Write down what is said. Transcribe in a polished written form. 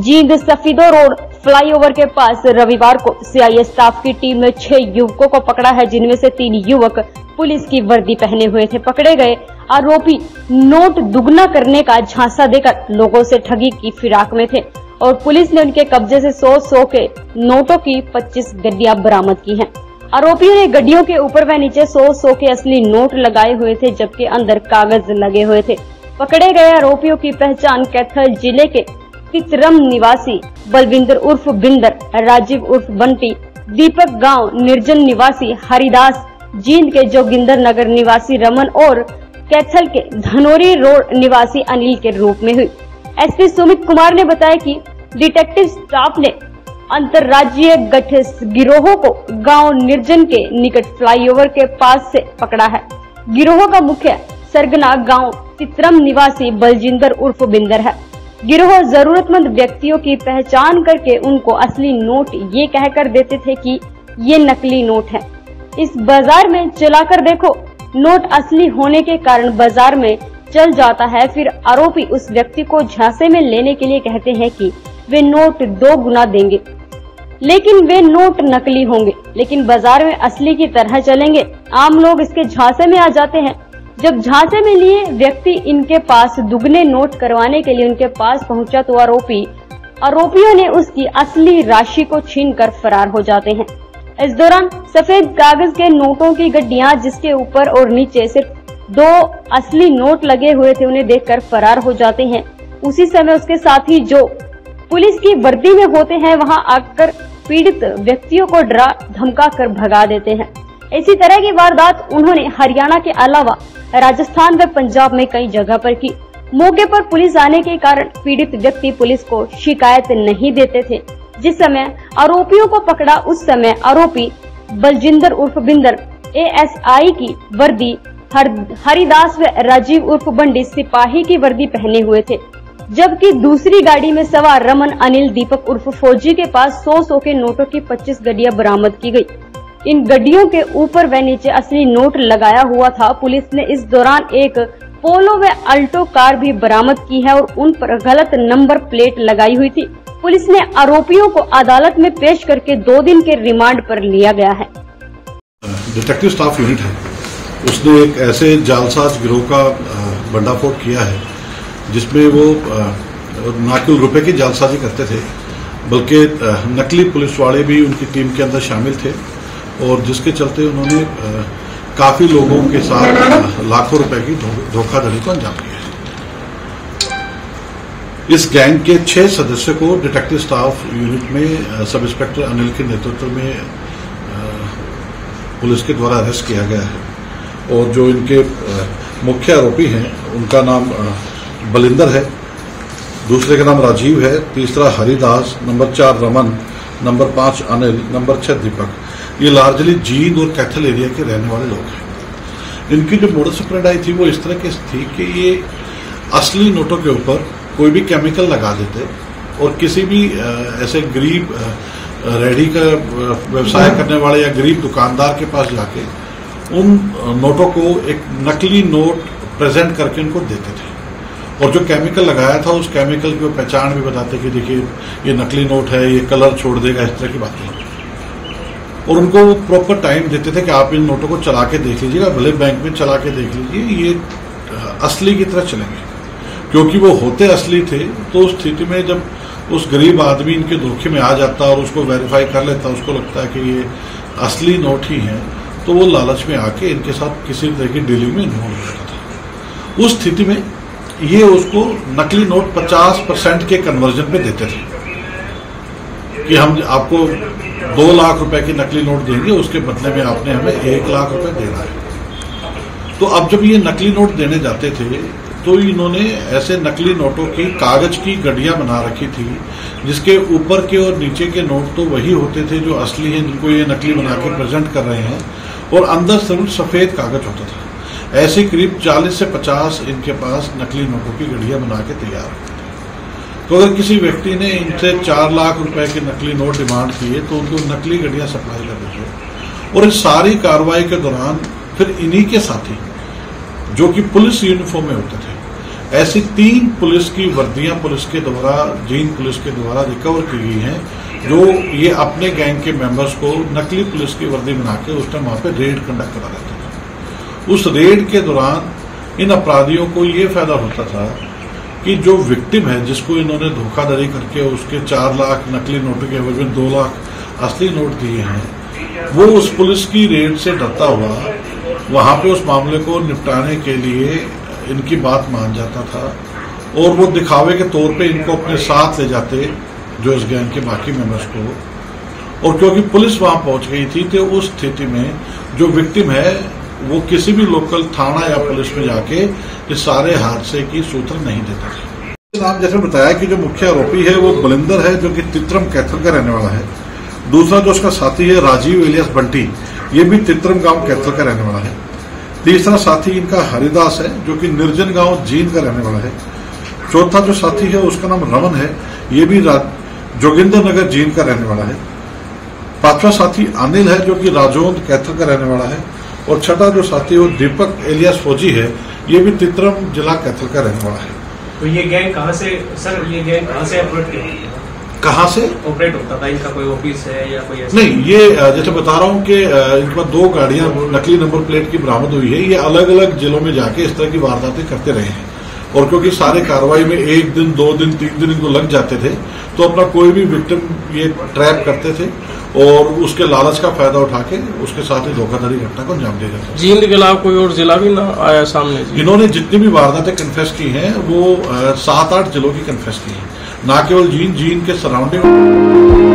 Jind Safidon road flyover के पास रविवार को सीआईए स्टाफ की टीम ने 6 युवकों को पकड़ा है, जिनमें से 3 युवक पुलिस की वर्दी पहने हुए थे। पकड़े गए आरोपी नोट दुगना करने का झांसा देकर लोगों से ठगी की फिराक में थे और पुलिस ने उनके कब्जे से 100 के नोटों की 25 गड्डियां बरामद की हैं। आरोपियों ने गड्डियों के ऊपर व नीचे 100 के असली नोट लगाए हुए थे, जबकि अंदर कागज लगे हुए थे। पकड़े गए आरोपियों की पहचान कैथल जिले के तितरम निवासी बलविंदर उर्फ बिंदर, राजीव उर्फ बंटी, दीपक गांव निर्जन निवासी हरिदास, जींद के जोगिंदर नगर निवासी रमन और कैथल के धनोरी रोड निवासी अनिल के रूप में हुई। एसपी सुमित कुमार ने बताया कि डिटेक्टिव स्टाफ ने अंतर्राज्यीय गठित गिरोह को गांव निर्जन के निकट फ्लाईओवर के पास से पकड़ा है। गिरोह का मुख्य सरगना गांव तितरम निवासी बलजिंदर उर्फ बिंदर है। गिरोह जरूरतमंद व्यक्तियों की पहचान करके उनको असली नोट ये कहकर देते थे कि ये नकली नोट है, इस बाजार में चलाकर देखो। नोट असली होने के कारण बाजार में चल जाता है। फिर आरोपी उस व्यक्ति को झांसे में लेने के लिए कहते हैं कि वे नोट 2 गुना देंगे, लेकिन वे नोट नकली होंगे, लेकिन बाजार में असली की तरह चलेंगे। आम लोग इसके झांसे में आ जाते हैं। जब झांसे में लिए व्यक्ति इनके पास दुगने नोट करवाने के लिए उनके पास पहुंचा तो आरोपियों ने उसकी असली राशि को छीनकर फरार हो जाते हैं। इस दौरान सफेद कागज के नोटों की गड्डियां, जिसके ऊपर और नीचे सिर्फ 2 असली नोट लगे हुए थे, उन्हें देखकर फरार हो जाते हैं। उसी समय उसके साथी जो पुलिस की वर्दी में होते हैं वहां आकर पीड़ित व्यक्तियों को डरा धमका कर भगा देते हैं। इसी तरह की वारदात उन्होंने हरियाणा के अलावा राजस्थान व पंजाब में कई जगह पर की। मौके पर पुलिस आने के कारण पीड़ित व्यक्ति पुलिस को शिकायत नहीं देते थे। जिस समय आरोपियों को पकड़ा उस समय आरोपी बलजिंदर उर्फ बिंदर एएसआई की वर्दी, हरिदास व राजीव उर्फ बंडी सिपाही की वर्दी पहने हुए थे, जबकि दूसरी गाड़ी में सवार रमन, अनिल, दीपक उर्फ फौजी के पास 100 के नोटों की 25 गड्डियां बरामद की गई। इन गड्डियों के ऊपर व नीचे असली नोट लगाया हुआ था। पुलिस ने इस दौरान एक पोलो व अल्टो कार भी बरामद की है और उन पर गलत नंबर प्लेट लगाई हुई थी। पुलिस ने आरोपियों को अदालत में पेश करके 2 दिन के रिमांड पर लिया गया है। डिटेक्टिव स्टाफ यूनिट है, उसने एक ऐसे जालसाज गिरोह का भंडाफोड़ किया है जिसमें वो ना केवल रुपए की जालसाजी करते थे बल्कि नकली पुलिस वाले भी उनकी टीम के अंदर शामिल थे और जिसके चलते उन्होंने काफी लोगों के साथ लाखों रुपए की धोखाधड़ी को अंजाम दिया है। इस गैंग के 6 सदस्यों को डिटेक्टिव स्टाफ यूनिट में सब इंस्पेक्टर अनिल के नेतृत्व में पुलिस के द्वारा अरेस्ट किया गया है और जो इनके मुख्य आरोपी हैं उनका नाम बलिंदर है, दूसरे का नाम राजीव है, तीसरा Haridas, number 4 Raman, number 5 Anil, number 6 दीपक। ये लार्जली जींद और कैथल एरिया के रहने वाले लोग हैं। इनकी जो मोडस ऑपरेंडी थी वो इस तरह की थी कि ये असली नोटों के ऊपर कोई भी केमिकल लगा देते और किसी भी ऐसे गरीब रेहड़ी का व्यवसाय करने वाले या गरीब दुकानदार के पास जाके उन नोटों को एक नकली नोट प्रेजेंट करके उनको देते थे और जो केमिकल लगाया था उस केमिकल की पहचान भी बताते कि देखिए ये नकली नोट है, ये कलर छोड़ देगा, इस तरह की बातें। और उनको प्रॉपर टाइम देते थे कि आप इन नोटों को चला के देख लीजिएगा, भले बैंक में चला के देख लीजिए, ये असली की तरह चलेंगे। क्योंकि वो होते असली थे तो उस स्थिति में जब उस गरीब आदमी इनके धोखे में आ जाता और उसको वेरीफाई कर लेता, उसको लगता है कि ये असली नोट ही है, तो वो लालच में आके इनके साथ किसी तरह की डीलिंग में इन्वॉल्व हो जाता था। उस स्थिति में ये उसको नकली नोट 50% के कन्वर्जन पे देते थे कि हम आपको 2 लाख रुपए की नकली नोट देंगे, उसके बदले में आपने हमें 1 लाख रुपए देना है। तो अब जब ये नकली नोट देने जाते थे तो इन्होंने ऐसे नकली नोटों की कागज की गड्डियां बना रखी थी जिसके ऊपर के और नीचे के नोट तो वही होते थे जो असली हैं, जिनको ये नकली बना के प्रेजेंट कर रहे हैं, और अंदर सिर्फ सफेद कागज होता था। ऐसे करीब 40 से 50 इनके पास नकली नोटों की गड्डियां बना के तैयार होती थी। तो अगर किसी व्यक्ति ने इनसे 4 लाख रुपए के नकली नोट डिमांड किए तो उनको नकली गड्डियां सप्लाई कर देते। और इस सारी कार्रवाई के दौरान फिर इन्हीं के साथी जो कि पुलिस यूनिफॉर्म में होते थे, ऐसी 3 पुलिस की वर्दियां पुलिस के द्वारा, जीन पुलिस के द्वारा रिकवर की गई हैं, जो ये अपने गैंग के मेंबर्स को नकली पुलिस की वर्दी बना के उस टाइम वहां पे रेड कंडक्ट करा रहे थे। उस रेड के दौरान इन अपराधियों को ये फायदा होता था कि जो विक्टिम है, जिसको इन्होंने धोखाधड़ी करके उसके 4 लाख नकली नोटों के एवज में 2 लाख असली नोट दिए हैं, वो उस पुलिस की रेड से डरता हुआ वहां पे उस मामले को निपटाने के लिए इनकी बात मान जाता था और वो दिखावे के तौर पे इनको अपने साथ ले जाते, जो इस गैंग के बाकी मेंबर्स को। और क्योंकि पुलिस वहां पहुंच गई थी तो उस स्थिति में जो विक्टिम है वो किसी भी लोकल थाना या पुलिस में जाके इस सारे हादसे की सूचना नहीं देता था। नाम जैसे बताया कि जो मुख्य आरोपी है वो बलिंदर है, जो कि तित्रम कैथल का रहने वाला है। दूसरा जो उसका साथी है राजीव एलियास बंटी, ये भी तित्रम गांव कैथल का रहने वाला है। तीसरा साथी इनका हरिदास है, जो कि निर्जन गांव जींद का रहने वाला है। चौथा जो साथी है उसका नाम रमन है, ये भी जोगिंदर नगर जींद का रहने वाला है। 5वां साथी अनिल है, जो कि राजौंद कैथल का रहने वाला है। और छठा जो साथी है वो दीपक एलियास फौजी है, ये भी तित्रम जिला कैथल का रहने वाला है। तो ये गैंग कहाँ से सर, ये गैंग कहाँ से ऑपरेट होती है? कहाँ से ऑपरेट होता था? इनका कोई ऑफिस है या कोई ऐसा? नहीं, ये जैसे बता रहा हूँ कि इनके पास 2 गाड़ियां नकली नंबर प्लेट की बरामद हुई है। ये अलग अलग जिलों में जाके इस तरह की वारदातें करते रहे हैं और क्योंकि सारे कार्रवाई में 1 दिन 2 दिन 3 दिन इनको लग जाते थे तो अपना कोई भी विक्टिम ये ट्रैप करते थे और उसके लालच का फायदा उठा के उसके साथ ही धोखाधड़ी घटना को अंजाम दे जाते थे। जींद के अलावा कोई और जिला भी ना आया सामने? इन्होंने जितनी भी वारदातें कन्फेस की हैं वो 7-8 जिलों की कन्फेस की हैं, ना केवल जींद के सराउंडिंग।